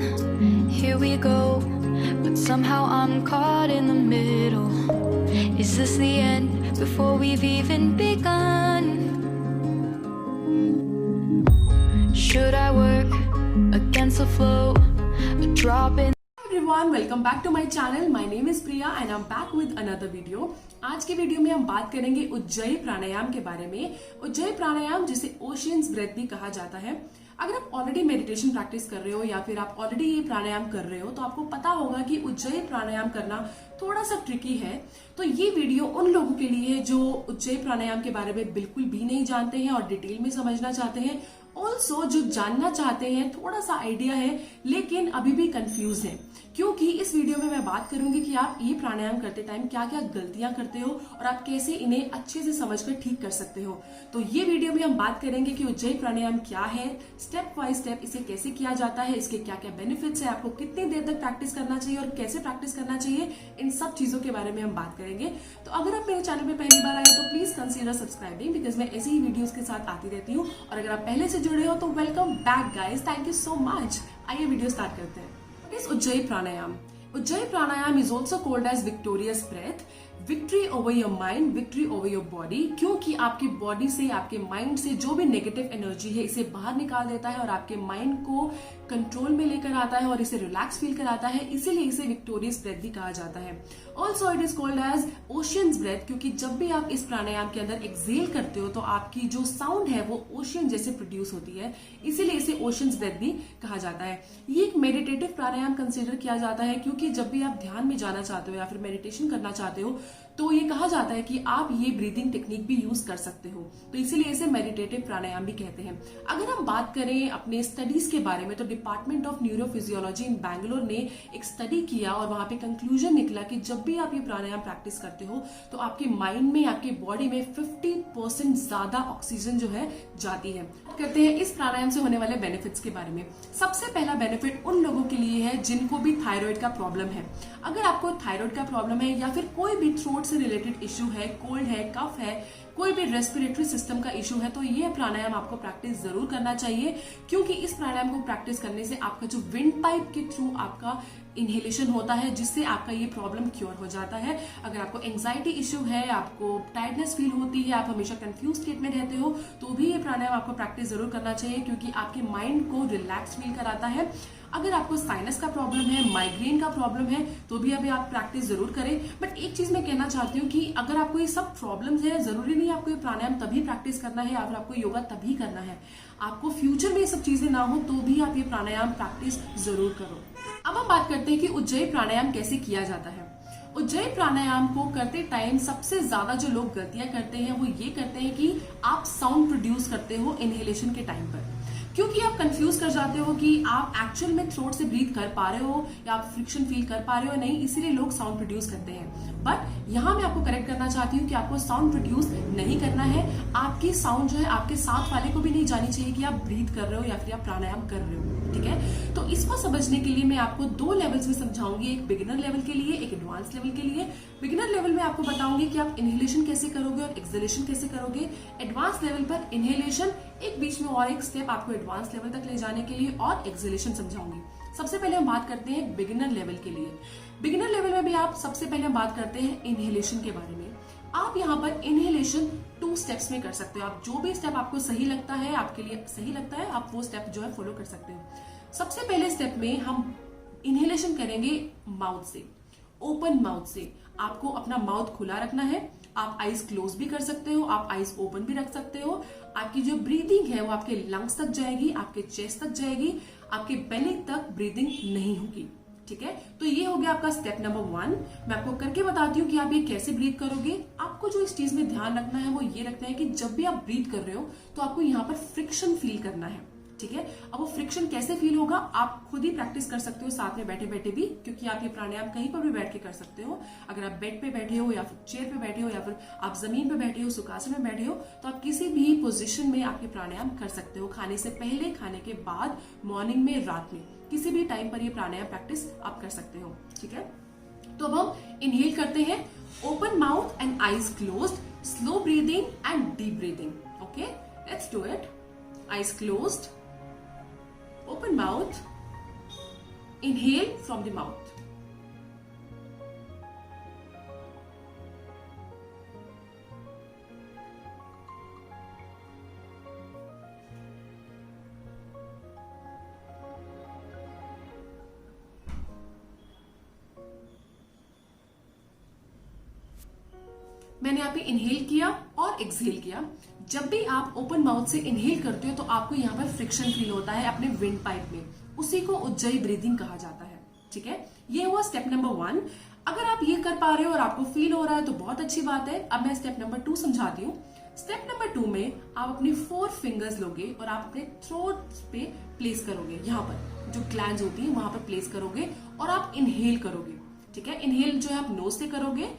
here we go, but somehow I'm caught in the middle. Is this the end before we've even begun? Should I work against the flow, a drop in? Everyone, welcome back to my channel. My name is Priya and I'm back with another video. आज के video में हम बात करेंगे उज्जयी प्राणायाम के बारे में। उज्जयी प्राणायाम जिसे ओशियंस ब्रेथ भी कहा जाता है। अगर आप ऑलरेडी मेडिटेशन प्रैक्टिस कर रहे हो या फिर आप ऑलरेडी ये प्राणायाम कर रहे हो तो आपको पता होगा कि उज्जयी प्राणायाम करना थोड़ा सा ट्रिकी है। तो ये वीडियो उन लोगों के लिए है जो उज्जयी प्राणायाम के बारे में बिल्कुल भी नहीं जानते हैं और डिटेल में समझना चाहते हैं। ऑल्सो जो जानना चाहते हैं, थोड़ा सा आइडिया है लेकिन अभी भी कंफ्यूज हैं, क्योंकि इस वीडियो में मैं बात करूंगी कि आप ये प्राणायाम करते टाइम क्या क्या गलतियां करते हो और आप कैसे इन्हें अच्छे से समझकर ठीक कर सकते हो। तो ये वीडियो में हम बात करेंगे कि उज्जयी प्राणायाम क्या है, स्टेप बाय स्टेप इसे कैसे किया जाता है, इसके क्या क्या बेनिफिट्स है, आपको कितनी देर तक प्रैक्टिस करना चाहिए और कैसे प्रैक्टिस करना चाहिए, इन सब चीजों के बारे में हम बात करेंगे। तो अगर आप मेरे चैनल में पहली बार आए तो प्लीज कंसीडर सब्सक्राइबिंग, बिकॉज मैं ऐसी ही वीडियोस के साथ आती रहती हूँ। और अगर आप पहले से जुड़े हो तो welcome back guys, thank you so much. आइए वीडियो स्टार्ट करते हैं। Ujjayi pranayama. Ujjayi pranayama is also called as victorious breath, victory over your mind, victory over your body, क्योंकि आपकी बॉडी से, आपके माइंड से जो भी नेगेटिव एनर्जी है इसे बाहर निकाल देता है और आपके माइंड को कंट्रोल में लेकर आता है और इसे रिलैक्स फील कराता है, इसीलिए इसे विक्टोरियस ब्रेथ भी कहा जाता है। Also it is called as ocean's breath, क्योंकि जब भी आप इस प्राणायाम के अंदर एक्सेल करते हो तो आपकी जो साउंड है वो ओशियन जैसे प्रोड्यूस होती है, इसीलिए इसे ओशियंस ब्रेथ भी कहा जाता है। ये एक मेडिटेटिव प्राणायाम कंसिडर किया जाता है, क्योंकि जब भी आप ध्यान में जाना चाहते हो या फिर मेडिटेशन करना चाहते हो तो ये कहा जाता है कि आप ये ब्रीदिंग टेक्निक भी यूज कर सकते हो, तो इसीलिए इसे मेडिटेटिव प्राणायाम भी कहते हैं। अगर हम बात करें अपने स्टडीज के बारे में तो डिपार्टमेंट ऑफ न्यूरोफिजियोलॉजी इन बैंगलोर ने एक स्टडी किया और वहां पे कंक्लूजन निकला कि जब भी आप ये प्राणायाम प्रैक्टिस करते हो तो आपके माइंड में, आपके बॉडी में 50% ज्यादा ऑक्सीजन जो है जाती है। करते हैं इस प्राणायाम से होने वाले बेनिफिट्स के बारे में। सबसे पहला बेनिफिट उन लोगों के लिए है जिनको भी थायराइड का प्रॉब्लम है। अगर आपको थायराइड का प्रॉब्लम है या फिर कोई भी थ्रोट से रिलेटेड इश्यू है, कोल्ड है, कफ है, कोई भी रेस्पिरेटरी सिस्टम का इश्यू है, तो ये प्राणायाम आपको प्रैक्टिस जरूर करना चाहिए, क्योंकि इस प्राणायाम को प्रैक्टिस करने से आपका जो विंड पाइप के थ्रू आपका इनहेलेशन होता है, जिससे आपका ये प्रॉब्लम क्योर हो जाता है। अगर आपको एंजाइटी इश्यू है, आपको टायर्डनेस फील होती है, आप हमेशा कंफ्यूज स्टेट में रहते हो, तो भी ये प्राणायाम आपको प्रैक्टिस जरूर करना चाहिए, क्योंकि आपके माइंड को रिलैक्स फील कराता है। अगर आपको साइनस का प्रॉब्लम है, माइग्रेन का प्रॉब्लम है, तो भी अभी आप प्रैक्टिस जरूर करें। बट एक चीज मैं कहना चाहती हूँ कि अगर आपको ये सब प्रॉब्लम्स है, जरूरी नहीं आपको ये प्राणायाम तभी प्रैक्टिस करना है या फिर आपको योगा तभी करना है। आपको फ्यूचर में ये सब चीजें ना हो तो भी आप ये प्राणायाम प्रैक्टिस जरूर करो। अब हम बात करते हैं कि उज्जयी प्राणायाम कैसे किया जाता है। उज्जयी प्राणायाम को करते टाइम सबसे ज्यादा जो लोग गलतियां करते हैं वो ये करते हैं कि आप साउंड प्रोड्यूस करते हो इनहेलेशन के टाइम पर, क्योंकि आप कंफ्यूज कर जाते हो कि आप एक्चुअल में थ्रोट से ब्रीथ कर पा रहे हो या आप फ्रिक्शन फील कर पा रहे हो नहीं, इसीलिए लोग साउंड प्रोड्यूस करते हैं। बट यहाँ मैं आपको करेक्ट करना चाहती हूँ कि आपको साउंड प्रोड्यूस नहीं करना है। आपकी साउंड जो है आपके साथ वाले को भी नहीं जानी चाहिए कि आप ब्रीथ कर रहे हो या फिर आप प्राणायाम कर रहे हो, ठीक है। तो इसको समझने के लिए मैं आपको दो लेवल्स में समझाऊंगी, एक बिगिनर लेवल के लिए, एक एडवांस लेवल के लिए। बिगिनर लेवल में आपको बताऊंगी कि आप इनहेलेशन कैसे करोगे और एक्सहेलेशन कैसे करोगे। एडवांस लेवल पर इनहेलेशन, एक बीच में और एक स्टेप आपको एडवांस लेवल तक ले जाने के लिए, और एक्सहेलेशन समझाऊंगी। सबसे पहले हम बात करते हैं बिगिनर लेवल के लिए। बिगिनर लेवल में भी आप सबसे पहले हम बात करते हैं इनहेलेशन के बारे में। आप यहाँ पर इनहेलेशन 2 स्टेप्स में कर सकते हो। आप जो भी स्टेप आपको सही लगता है, आपके लिए सही लगता है, आप वो स्टेप जो है फॉलो कर सकते हो। सबसे पहले स्टेप में हम इनहेलेशन करेंगे माउथ से, ओपन माउथ से। आपको अपना माउथ खुला रखना है। आप आईज क्लोज भी कर सकते हो, आप आईज ओपन भी रख सकते हो। आपकी जो ब्रीदिंग है वो आपके लंग्स तक जाएगी, आपके चेस्ट तक जाएगी, आपके बेली तक ब्रीदिंग नहीं होगी, ठीक है। तो ये हो गया आपका स्टेप नंबर 1। मैं आपको करके बताती हूँ कि आप ये कैसे ब्रीथ करोगे। आपको जो इस चीज में ध्यान रखना है वो ये रखना है कि जब भी आप ब्रीथ कर रहे हो तो आपको यहाँ पर फ्रिक्शन फील करना है, ठीक है। अब वो फ्रिक्शन कैसे फील होगा आप खुद ही प्रैक्टिस कर सकते हो साथ में बैठे बैठे भी, क्योंकि आप ये प्राणायाम कहीं पर भी बैठ के कर सकते हो। अगर आप बेड पे बैठे हो या फिर चेयर पे बैठे हो या फिर आप जमीन पे बैठे हो, सुखासन में बैठे हो, तो आप किसी भी पोजीशन में आपके प्राणायाम कर सकते हो। खाने से पहले, खाने के बाद, मॉर्निंग में, रात में, किसी भी टाइम पर ये प्राणायाम प्रैक्टिस आप कर सकते हो, ठीक है। तो अब हम इनहेल करते हैं, open mouth and eyes closed, slow breathing and deep breathing. Okay, let's do it. Eyes closed, open mouth inhale from the mouth. मैंने यहाँ पे इनहेल किया और एक्सहेल किया। जब भी आप ओपन माउथ से इनहेल करते हो तो आपको यहाँ पर फ्रिक्शन फील होता है अपने विंड पाइप में, उसी को उज्जयी ब्रीदिंग कहा जाता है। ठीक है, ये हुआ स्टेप नंबर 1। अगर आप ये कर पा रहे हो और आपको फील हो रहा है तो बहुत अच्छी बात है। अब मैं स्टेप नंबर 2 समझाती हूँ। स्टेप नंबर 2 में आप अपनी 4 फिंगर्स लोगे और आप अपने थ्रोट पे प्लेस करोगे, यहाँ पर जो ग्लैंड्स होती है वहां पर प्लेस करोगे और आप इनहेल करोगे। ठीक है, इनहेल जो है आप नोज से करोगे।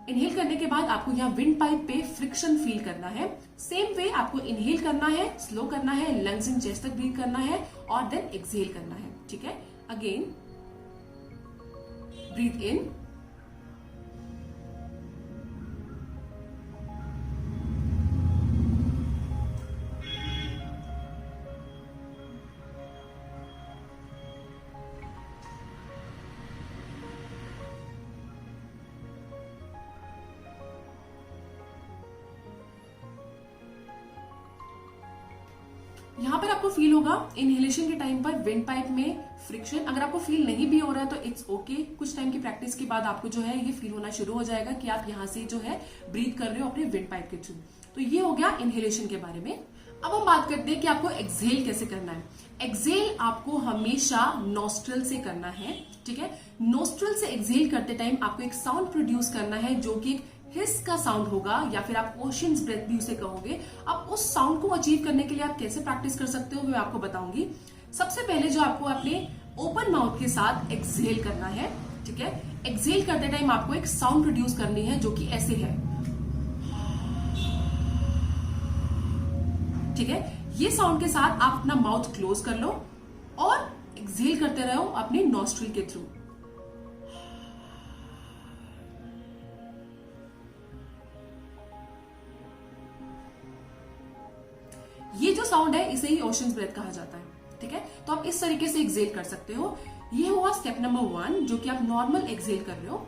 इनहेल करने के बाद आपको यहाँ विंड पाइप पे फ्रिक्शन फील करना है। सेम वे आपको इनहेल करना है, स्लो करना है, लंग्स एंड चेस्ट तक ब्रीथ करना है और देन एक्सहेल करना है। ठीक है, अगेन ब्रीथ इन, यहाँ पर आपको फील होगा इनहेलेशन के टाइम पर विंड पाइप में फ्रिक्शन। अगर आपको फील नहीं भी हो रहा है तो इट्स ओके। कुछ टाइम की प्रैक्टिस के बाद आपको जो है ये फील होना शुरू हो जाएगा कि आप यहाँ से जो है ब्रीथ कर रहे हो अपने विंड पाइप के थ्रू। तो ये हो गया इनहेलेशन के बारे में। अब हम बात करते हैं कि आपको एक्सहेल कैसे करना है। एक्सहेल आपको हमेशा नॉस्ट्रल से करना है। ठीक है, नॉस्ट्रल से एक्सहेल करते टाइम आपको एक साउंड प्रोड्यूस करना है जो कि एक हिस का साउंड होगा या फिर आप ओशियंस ब्रेथ भी उसे कहोगे। अब उस साउंड को अचीव करने के लिए आप कैसे प्रैक्टिस कर सकते हो मैं आपको बताऊंगी। सबसे पहले जो आपको अपने ओपन माउथ के साथ एक्सहेल करना है। ठीक है, एक्सहेल करते टाइम आपको एक साउंड प्रोड्यूस करनी है जो कि ऐसे है। ठीक है, ये साउंड के साथ आप अपना माउथ क्लोज कर लो और एक्सहेल करते रहो अपने नॉस्ट्रिल के थ्रू। ये जो साउंड है इसे ही ओशंस ब्रेथ कहा जाता है। ठीक है, तो आप इस तरीके से एक्सहेल कर सकते हो। ये हुआ स्टेप नंबर 1 जो कि आप नॉर्मल एक्सहेल कर रहे हो।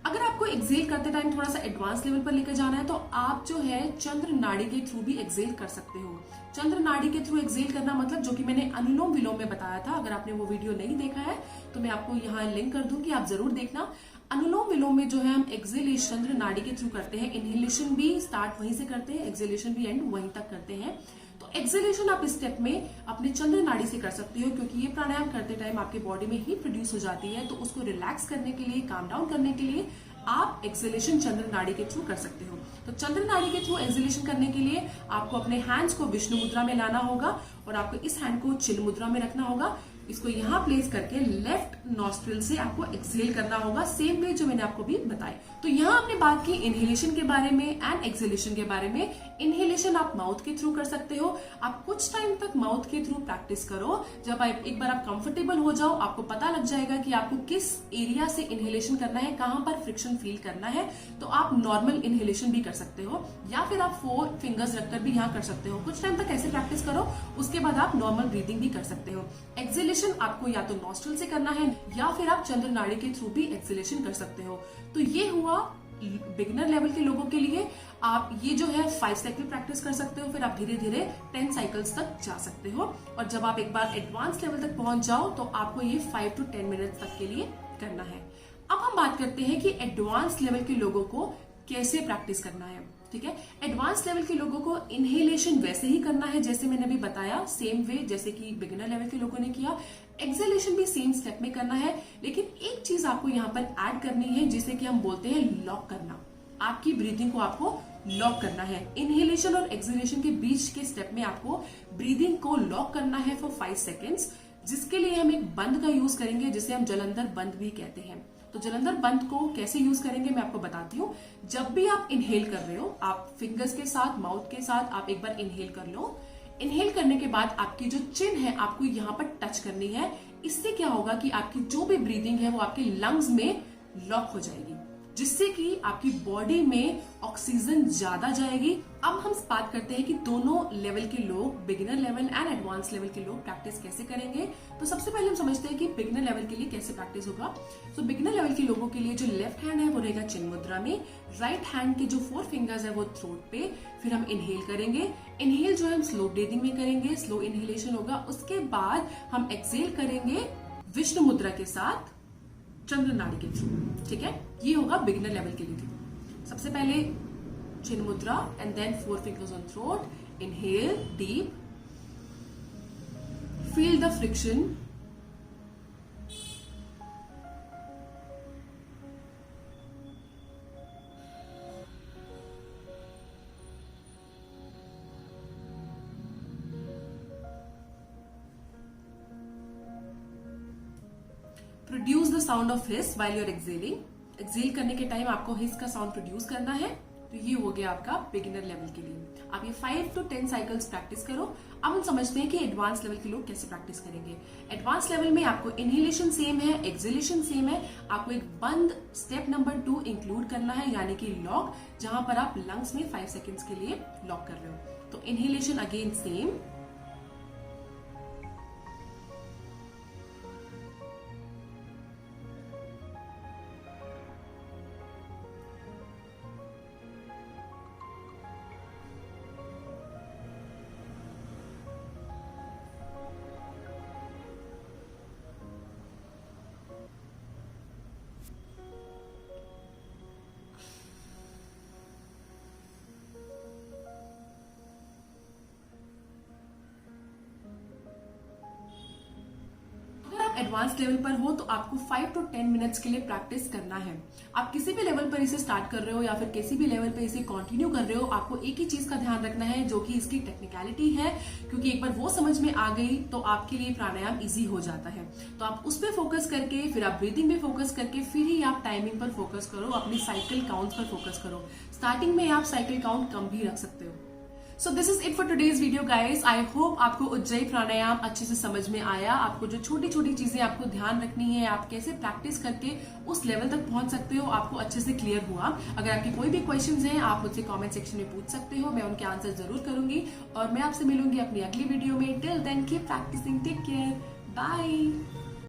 अगर आपको एक्सहेल करते टाइम थोड़ा सा एडवांस लेवल पर लेकर जाना है तो आप जो है चंद्र नाड़ी के थ्रू भी एक्सहेल कर सकते हो। चंद्र नाड़ी के थ्रू एक्सहेल करना मतलब जो कि मैंने अनुलोम विलोम में बताया था। अगर आपने वो वीडियो नहीं देखा है तो मैं आपको यहाँ लिंक कर दूंगी, आप जरूर देखना। अनुलोम विलोम में जो है हम एक्सहेलेशन चंद्र नाड़ी के थ्रू करते हैं। इनहेलेशन भी स्टार्ट वहीं से करते हैं, एक्सहेलेशन भी एंड वहीं तक करते हैं। तो एक्सहेलेशन आप इस स्टेप में अपने चंद्र नाड़ी से कर सकते हो क्योंकि ये प्राणायाम करते टाइम आपके बॉडी में हीट प्रोड्यूस हो जाती है। तो उसको रिलैक्स करने के लिए, काम डाउन करने के लिए आप एक्सहेलेशन चंद्र नाड़ी के थ्रू कर सकते हो। तो चंद्र नाड़ी के थ्रू एक्सहेलेशन करने के लिए आपको अपने हैंड्स को विष्णु मुद्रा में लाना होगा और आपको इस हैंड को चिल मुद्रा में रखना होगा। इसको यहाँ प्लेस करके लेफ्ट नॉस्ट्रिल से आपको एक्सहेल करना होगा, सेम वे जो मैंने आपको भी बताया। तो यहाँ आपने बात की इनहेलेशन के बारे में एंड एक्सहेलेशन के बारे में। इनहेलेशन आप माउथ के थ्रू कर सकते हो। आप कुछ टाइम तक माउथ के थ्रू प्रैक्टिस करो। जब एक बार आप कंफर्टेबल हो जाओ, आपको पता लग जाएगा कि आपको किस एरिया से इनहेलेशन करना है, कहाँ पर फ्रिक्शन फील करना है, तो आप नॉर्मल इनहेलेशन भी कर सकते हो या फिर आप 4 फिंगर्स रखकर भी यहाँ कर सकते हो। कुछ टाइम तक ऐसे प्रैक्टिस करो, उसके बाद आप नॉर्मल ब्रीदिंग भी कर सकते हो। एक्सहेलेशन आपको या तो नॉस्ट्रल से करना है या फिर आप चंद्र नाड़ी के थ्रू भी एक्सहेलेशन कर सकते हो। तो ये हुआ बिगिनर लेवल के लोगों के लिए। आप ये जो है 5 साइकिल प्रैक्टिस कर सकते हो, फिर आप धीरे धीरे 10 साइकिल्स तक जा सकते हो। और जब आप एक बार एडवांस लेवल तक पहुंच जाओ तो आपको ये 5 to 10 मिनट्स तक के लिए करना है। अब हम बात करते हैं कि एडवांस लेवल के लोगों को कैसे प्रैक्टिस करना है। ठीक है, एडवांस लेवल के लोगों को इनहेलेशन वैसे ही करना है जैसे मैंने अभी बताया, सेम वे जैसे कि बिगिनर लेवल के लोगों ने किया। एक्सहेलेशन भी सेम स्टेप में करना है, लेकिन एक चीज आपको यहाँ पर ऐड करनी है जिसे कि हम बोलते हैं लॉक करना। आपकी ब्रीदिंग को आपको लॉक करना है। इनहेलेशन और एक्सहेलेशन के बीच के स्टेप में आपको ब्रीदिंग को लॉक करना है फॉर 5 सेकेंड्स, जिसके लिए हम एक बंद का यूज करेंगे जिसे हम जलंधर बंद भी कहते हैं। तो जलंधर बंद को कैसे यूज करेंगे मैं आपको बताती हूँ। जब भी आप इनहेल कर रहे हो, आप फिंगर्स के साथ, माउथ के साथ आप एक बार इनहेल कर लो। इनहेल करने के बाद आपकी जो चिन है आपको यहाँ पर टच करनी है। इससे क्या होगा कि आपकी जो भी ब्रीदिंग है वो आपके लंग्स में लॉक हो जाएगी। जिससे कि आपकी बॉडी में ऑक्सीजन ज्यादा जाएगी। अब हम बात करते हैं कि दोनों लेवल के लोग, beginner level and advance level के लोग प्रैक्टिस कैसे करेंगे। तो सबसे पहले हम समझते हैं कि बिगिनर लेवल के लिए कैसे प्रैक्टिस होगा। तो बिगिनर लेवल के लोगों के लिए जो लेफ्ट हैंड है वो रहेगा चिन मुद्रा में, राइट हैंड के जो 4 फिंगर्स है वो थ्रोट पे। फिर हम इनहेल करेंगे। इनहेल जो है हम स्लो ब्रीदिंग में करेंगे, स्लो इनहेलेशन होगा। उसके बाद हम एक्सहेल करेंगे विष्णु मुद्रा के साथ चंद्र नाड़ी के थ्रू। ठीक है, ये होगा बिगिनर लेवल के लिए। सबसे पहले chin mudra and then 4 fingers on throat, inhale deep, feel the friction, produce the sound of hiss while you are exhaling. Exhale करने के टाइम आपको हिस का साउंड प्रोड्यूस करना है। तो ये हो गया आपका बिगिनर लेवल के लिए। आप ये 5 to 10 साइकिल्स प्रैक्टिस करो। अब हम समझते हैं कि एडवांस लेवल के लोग कैसे प्रैक्टिस करेंगे। एडवांस लेवल में आपको इनहेलेशन सेम है, एक्सहेलेशन सेम है। आपको एक बंद स्टेप नंबर 2 इंक्लूड करना है, यानी कि लॉक, जहां पर आप लंग्स में 5 सेकेंड्स के लिए लॉक कर रहे हो। तो inhalation again same, advance level पर हो तो आपको 5 to 10 मिनट्स के लिए प्रैक्टिस करना है। आप किसी भी लेवल पर इसे स्टार्ट कर रहे हो या फिर किसी भी लेवल पे इसे कंटिन्यू कर रहे हो, आपको एक ही चीज का ध्यान रखना है जो कि इसकी टेक्निकलिटी है, क्योंकि एक बार वो समझ में आ गई तो आपके लिए प्राणायाम इजी हो जाता है। तो आप उस पर फोकस करके, फिर आप ब्रीदिंग पे फोकस करके, फिर ही आप टाइमिंग पर फोकस करो, अपनी साइकिल काउंट पर फोकस करो। स्टार्टिंग में आप साइकिल काउंट कम भी रख सकते हो। So this is it for today's video guys. I hope आपको उज्जयी प्राणायाम अच्छे से समझ में आया। आपको जो छोटी छोटी चीजें आपको ध्यान रखनी है, आप कैसे प्रैक्टिस करके उस लेवल तक पहुंच सकते हो, आपको अच्छे से क्लियर हुआ। अगर आपके कोई भी क्वेश्चंस हैं आप मुझसे कमेंट सेक्शन में पूछ सकते हो, मैं उनके आंसर जरूर करूंगी। और मैं आपसे मिलूंगी अपनी अगली वीडियो में। Till then keep practising, take care, bye.